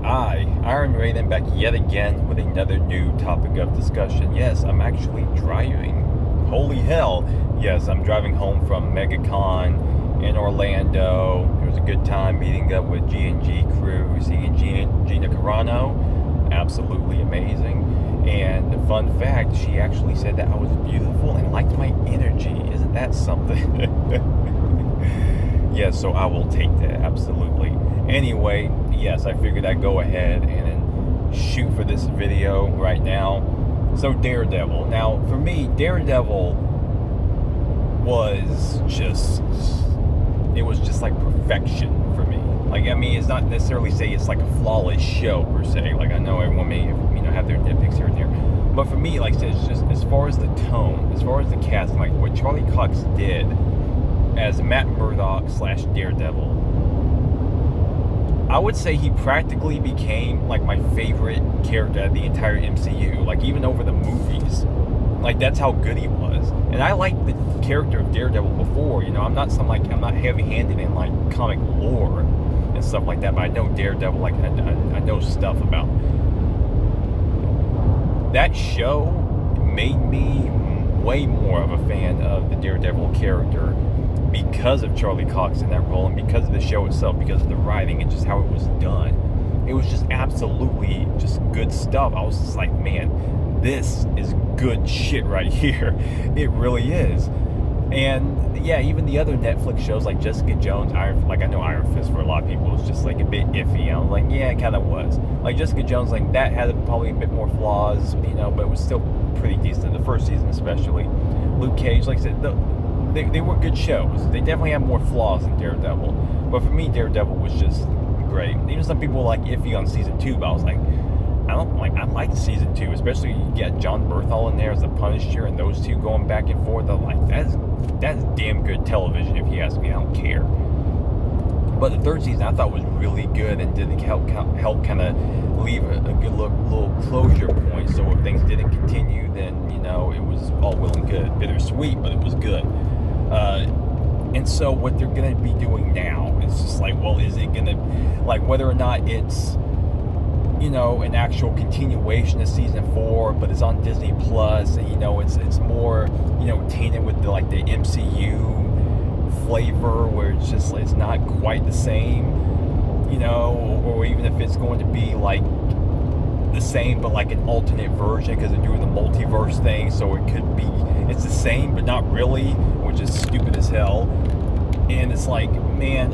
Iron Raiden, back yet again with another new topic of discussion. Yes, I'm actually driving. Holy hell. Yes, I'm driving home from MegaCon in Orlando. It was a good time meeting up with G&G crew, seeing Gina Carano. Absolutely amazing. And the fun fact, she actually said that I was beautiful and liked my energy. Isn't that something? Yes, so I will take that, absolutely. Anyway, yes, I figured I'd go ahead and shoot for this video right now. So Daredevil. Now, for me, Daredevil was just like perfection for me. Like, I mean, it's not necessarily say it's like a flawless show per se. Like, I know everyone may, have their nitpicks here and there. But for me, like I said, it's just as far as the tone, as far as the cast, like what Charlie Cox did as Matt Murdock / Daredevil, I would say he practically became like my favorite character of the entire MCU, like even over the movies. Like, that's how good he was. And I liked the character of Daredevil before, I'm not heavy-handed in like comic lore and stuff like that, but I know Daredevil, like I know stuff about him. That show made me way more of a fan of the Daredevil character because of Charlie Cox in that role, and because of the show itself, because of the writing and just how it was done. It was just absolutely just good stuff. I was just like, man, this is good shit right here. It really is. And yeah, even the other Netflix shows like Jessica Jones, I know Iron Fist for a lot of people is just like a bit iffy. I was like, yeah, it kind of was. Like Jessica Jones, like that had probably a bit more flaws, but it was still pretty decent. The first season especially. Luke Cage, like I said, they were good shows. They definitely have more flaws than Daredevil. But for me, Daredevil was just great. Even some people were like iffy on season 2, but I was like, I liked season 2, especially you get John Bernthal in there as the Punisher and those two going back and forth. I'm like, that's damn good television if you ask me. I don't care. But the third season I thought was really good and did help kind of leave a good little closure point. So if things didn't continue, then it was all well and good. Bittersweet, but it was good. And so what they're going to be doing now is just like, well, is it going to, like, whether or not it's, an actual continuation of season 4, but it's on Disney Plus, and it's more, tainted with the MCU flavor, where it's not quite the same, or even if it's going to be like the same but like an alternate version because they're doing the multiverse thing, so it's the same but not really, which is stupid as hell. And it's like, man,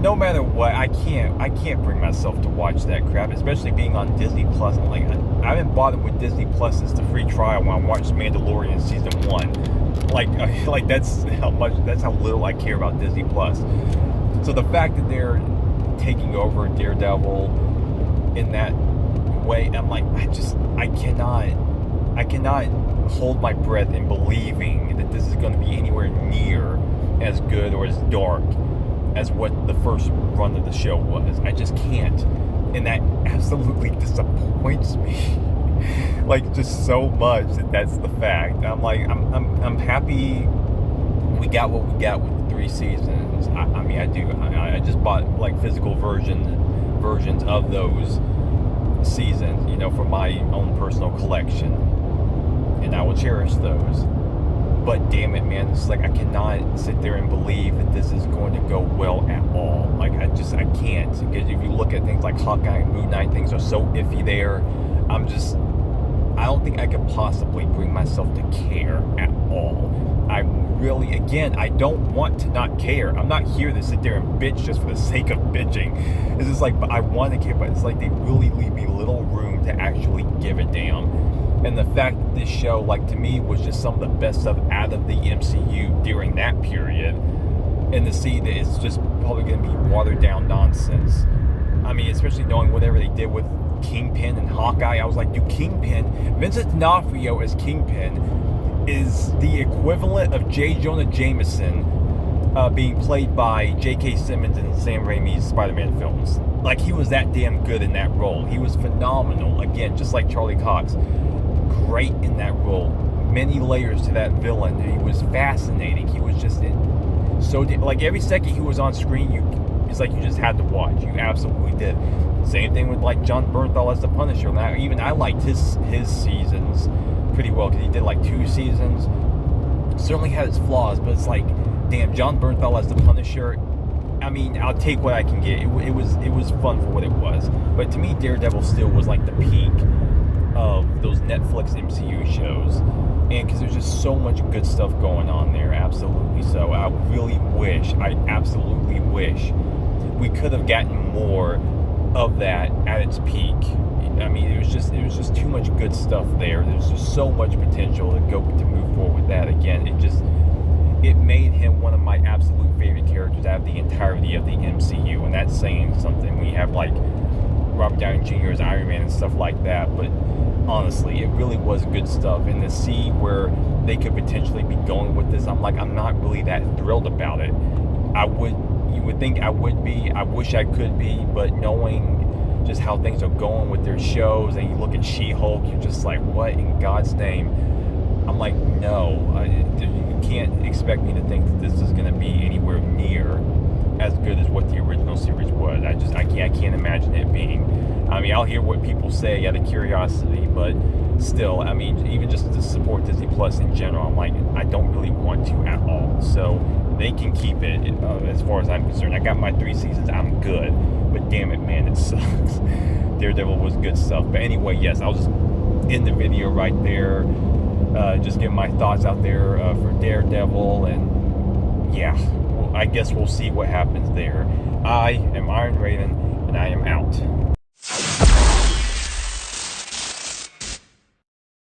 no matter what, I can't bring myself to watch that crap, especially being on Disney Plus. I'm like, I haven't bothered with Disney Plus since the free trial when I watched Mandalorian season 1. Like that's how little I care about Disney Plus. So the fact that they're taking over Daredevil in that way, I'm like, I cannot hold my breath in believing that this is going to be anywhere near as good or as dark as what the first run of the show was. I just can't, and that absolutely disappoints me. Like, just so much that's the fact. I'm like, I'm happy we got what we got with the 3 seasons. I do. I just bought like physical versions of those seasons, for my own personal collection, and I will cherish those. But damn it, man, it's like I cannot sit there and believe that this is going to go well at all. Like, I can't. Because if you look at things like Hawkeye and Moon Knight, things are so iffy there. I don't think I could possibly bring myself to care at all. I don't want to not care. I'm not here to sit there and bitch just for the sake of bitching. It's just like, but I want to care, but it's like they really leave me little room to actually give a damn. And the fact that this show, like, to me, was just some of the best stuff out of the MCU during that period, and to see that it's just probably going to be watered down nonsense. I mean, especially knowing whatever they did with Kingpin and Hawkeye, I was like, dude, Vincent D'Onofrio as Kingpin is the equivalent of J. Jonah Jameson being played by J.K. Simmons in Sam Raimi's Spider-Man films. Like, he was that damn good in that role. He was phenomenal. Again, just like Charlie Cox. Great in that role. Many layers to that villain. He was fascinating. He was just so like every second he was on screen, it's like you just had to watch. You absolutely did. Same thing with like John Bernthal as the Punisher. Now, even I liked his seasons pretty well because he did like 2 seasons. Certainly had its flaws, but it's like, damn, John Bernthal as the Punisher. I mean, I'll take what I can get. It was fun for what it was. But to me, Daredevil still was like the peak of those Netflix MCU shows. And because there's just so much good stuff going on there, absolutely. So I absolutely wish we could have gotten more of that at its peak. I mean, it was just too much good stuff there. There's just so much potential to move forward with that again. It made him one of my absolute favorite characters out of the entirety of the MCU, and that's saying something. We have like Robert Downey Jr. as Iron Man and stuff like that, but honestly, it really was good stuff. And to see where they could potentially be going with this, I'm not really that thrilled about it. You would think I would be. I wish I could be, but knowing just how things are going with their shows, and you look at She-Hulk, you're just like, what in God's name? I'm like, no, you can't expect me to think that this is going to be anywhere near as good as what the original series was. I can't imagine it being. I mean, I'll hear what people say out of curiosity, but still, I mean, even just to support Disney Plus in general, I'm like, I don't really want to at all. So they can keep it as far as I'm concerned. I got my 3 seasons, I'm good. But damn it, man, it sucks. Daredevil was good stuff. But anyway, yes, I'll just end the video right there. Just give my thoughts out there for Daredevil, and yeah, well, I guess we'll see what happens there. I am Iron Raven, and I am out.